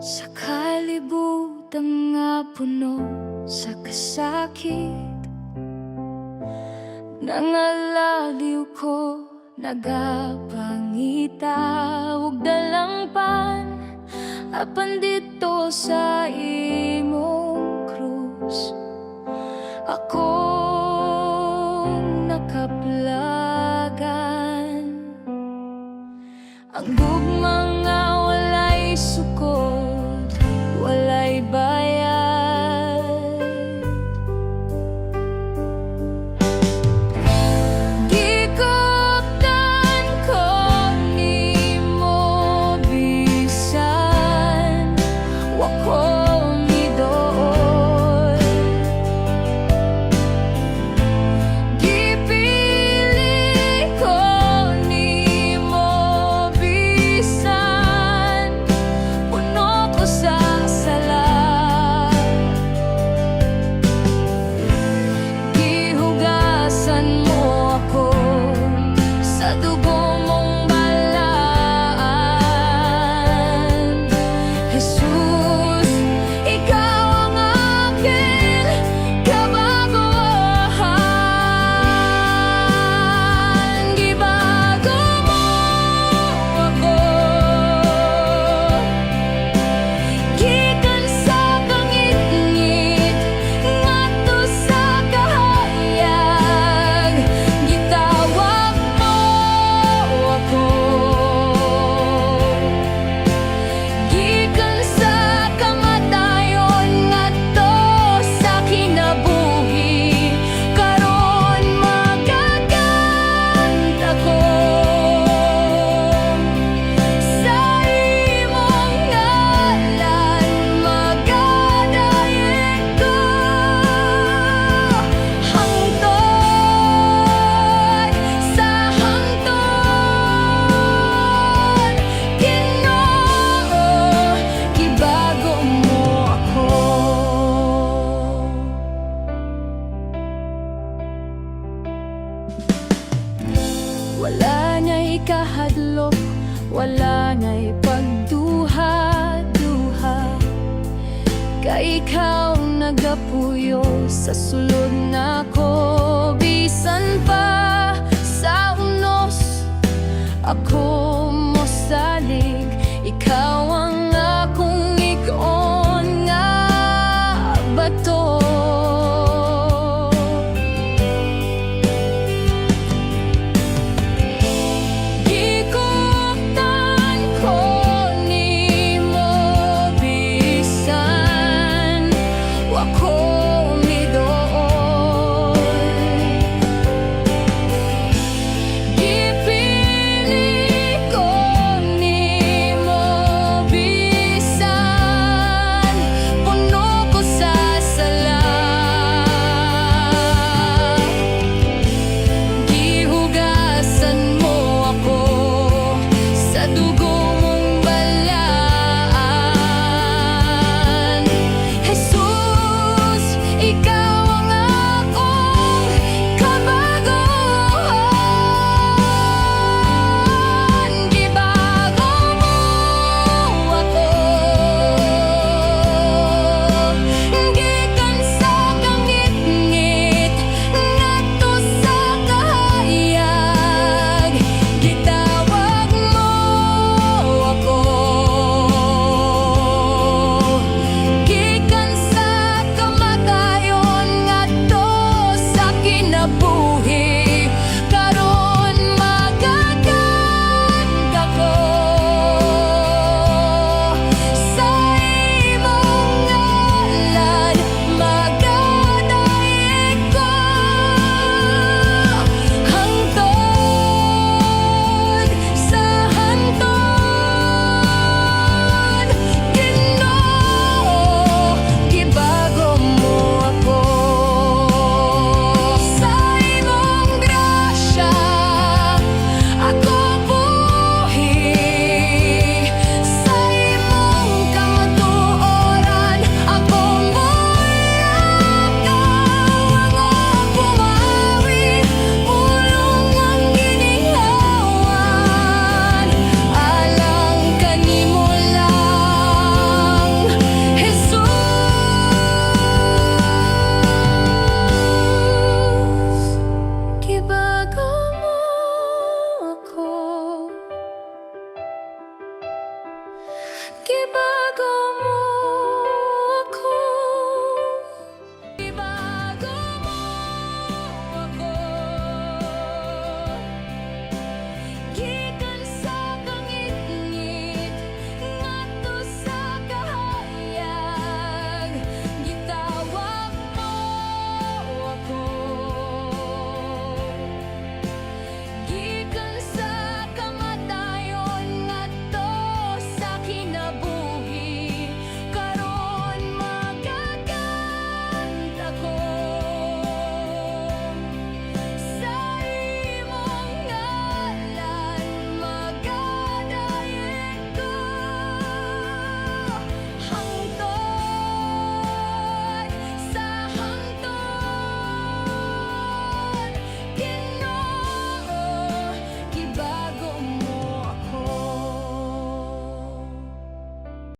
Sa kalibutan nga puno sa kasakit, nangalaliw ko, nagapangita. Huwag dalang pan, apan dito sa imong krus. Akong nakaplagan, ang gugma nga walay sukod, walay bayad. Gikuptan ko nimo bisan wako midool. Gipili ko nimo bisan puno ko sa sala. Gihugasan mo ako sa dugo mong balaan. Jesus, ikaw ang aking kabaguhan. Gibago mo ako, gikan sa kangit-ngit ngadto sa kahayag. Gitawag mo ako, gikan sa kamatayon ngadto sa kinabuhi. Karon magaganda ko sa imong ngalan, magadayen ko hangtod sa hangtod. Ginoo, gibago mo ako. Wala na'y kahadlok, wala na'y pagduha-duha, kay ikaw nagapuyo sa sulod nako. Bisan pa sa unos ako